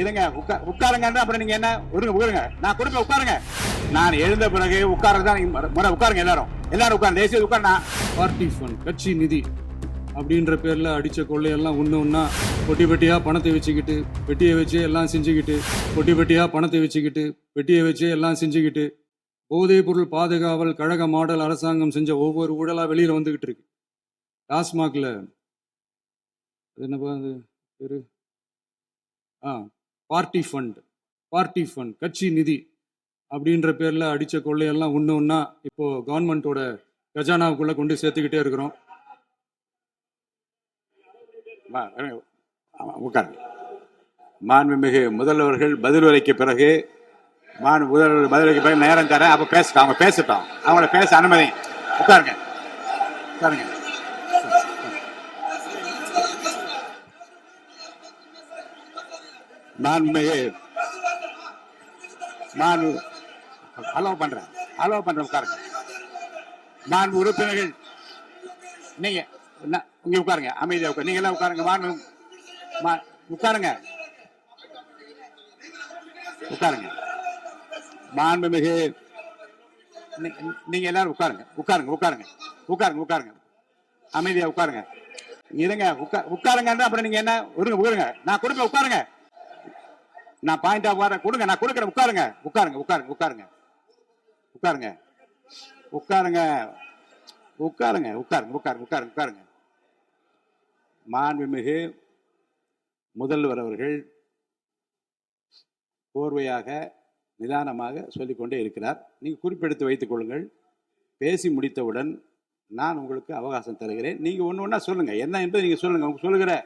இருங்க உட்காருங்க. அப்புறம் நீங்க என்ன உட்காருங்க, நான் கொடுப்பேன் உட்காருங்க. நான் எழுந்த பிறகு உட்காரதான் உட்காருங்க. எல்லாரும் உட்காரு. தேசிய உட்கார். பார்ட்டி ஃபண்ட், கட்சி நிதி அப்படின்ற பேர்ல அடிச்ச கொள்ளையெல்லாம் ஒண்ணா பொட்டி பெட்டியா பணத்தை வச்சுக்கிட்டு, பெட்டியை வச்சு எல்லாம் செஞ்சுக்கிட்டு, பொட்டி பெட்டியா பணத்தை வச்சுக்கிட்டு, பெட்டியை வச்சு எல்லாம் செஞ்சுக்கிட்டு, போதைப் பொருள் பாதுகாவல் கழக மாடல் அரசாங்கம் செஞ்ச ஒவ்வொரு ஊழலா வெளியில வந்துகிட்டு இருக்கு. டாஸ்மாக்ல என்னப்பா அது பேரு, பார்ட்டி ஃபண்ட், கட்சி நிதி அப்படின்ற பேர்ல அடிச்ச கொள்ளையெல்லாம் ஒண்ணா இப்போ கவர்மெண்டோட கஜானாவுக்குள்ள கொண்டு சேர்த்துக்கிட்டே இருக்கிறோம். மாண்புமிகு முதல்வர்கள் பதில் உரைக்கு பிறகு முதல்வர் பதிலுக்கு பிறகு நேரம் தரேன். அப்ப பேசட்டும், அவங்க பேசட்டும். அவங்கள பேச அனுமதி. உட்காருங்க. மாண்புமிகு அலோவ் பண்றேன் உட்காருங்க. மாண்பு உறுப்பினர்கள் நீங்க இங்க உட்காருங்க, அமைதியா உட்காரு. நீங்க எல்லாம் உட்காருங்க. மாண்புமிகு நீங்க எல்லாரும் உட்காருங்க. அமைதியா உட்காருங்க. இருங்க உட்காருங்க. அப்புறம் நீங்க என்ன உட்காருங்க, நான் கொடுப்பேன் உட்காருங்க. நான் பாயிண்ட் ஆஃப் ஆர்டர் கொடுங்க, நான் கொடுக்குறேன். உட்காருங்க. மாண்புமிகு முதல்வர் அவர்கள் கோர்வையாக நிதானமாக சொல்லிக்கொண்டே இருக்கிறார். நீங்க குறிப்பெடுத்து வைத்துக் கொள்ளுங்கள். பேசி முடித்தவுடன் நான் உங்களுக்கு அவகாசம் தருகிறேன். நீங்க ஒண்ணா சொல்லுங்க, என்ன என்பது நீங்க சொல்லுங்க.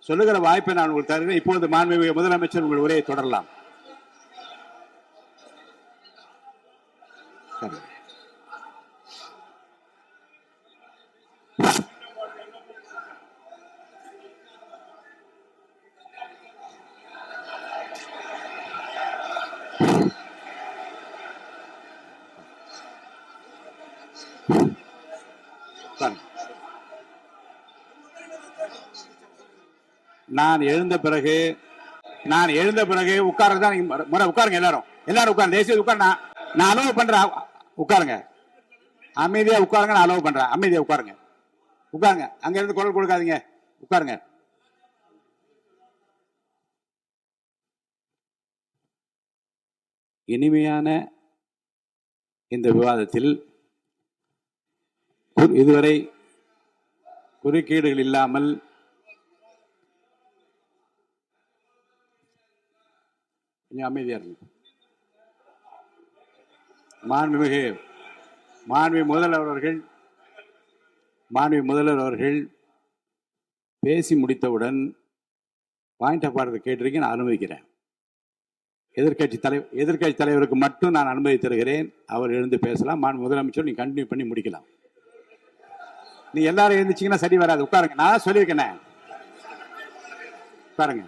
சொல்லுகிற வாய்ப்பை நான் உங்களுக்கு தருகிறேன். இப்பொழுது மாண்புமிகு முதலமைச்சர் உங்கள் உரையை தொடரலாம். நான் எழுந்த பிறகு உட்கார்றதுதான் உட்காருங்க. எல்லாரும் உட்காரு. தேசிய உட்கார். நான் அலோவ் பண்றேன். உட்காருங்க. அமைதியா உட்காருங்க. நான் அலோவ் பண்றேன். அமைதியா உட்காருங்க. அங்க இருந்து குரல் கொடுக்காதீங்க. உட்காருங்க. இனிமையான இந்த விவாதத்தில் இதுவரை குறுக்கீடுகள் இல்லாமல் அமைதியா இருங்க. மாண்புமிகு முதல்வர் அவர்கள் பேசி முடித்தவுடன் பாயிண்ட் ஆஃப் ஆர்டர் கேட்டிருக்கீங்க, நான் அனுமதிக்கிறேன். எதிர்கட்சி தலைவருக்கு மட்டும் நான் அனுமதி தருகிறேன். அவர் எழுந்து பேசலாம். மாண்பு முதலமைச்சர் நீங்க கண்டினியூ பண்ணி முடிக்கலாம். நீ எல்லாரும் எழுந்துச்சீங்கன்னா சரி வராது. உட்காருங்க. நான் சொல்லியிருக்கேன். உட்காருங்க.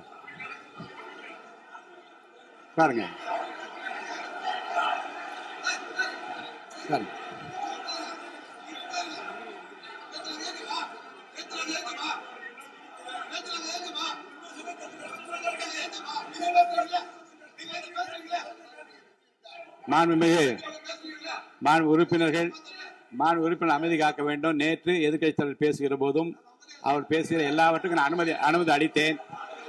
மாண்பு உறுப்பினர் அமைதி காக்க வேண்டும். நேற்று எதிர்க்கட்சி தலைவர் பேசுகிற போதும் அவர் பேசுகிற எல்லாவற்றுக்கும் நான் அனுமதி அளித்தேன்.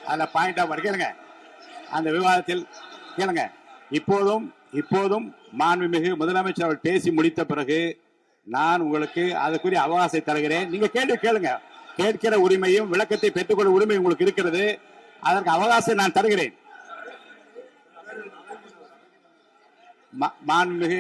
அதில் பாயிண்ட் ஆஃப் கேளுங்க. அந்த விவாதத்தில் கேளுங்க. இப்போதும் மாண்புமிகு முதலமைச்சர் அவர் பேசி முடித்த பிறகு நான் உங்களுக்கு அதுக்குரிய அவகாசத்தை தருகிறேன். நீங்க கேள்வி கேளுங்க. கேட்கிற உரிமையும் விளக்கத்தை பெற்றுக்கொள்ள உரிமை உங்களுக்கு இருக்கிறது. அதற்கு அவகாசம் நான் தருகிறேன். மாண்புமிகு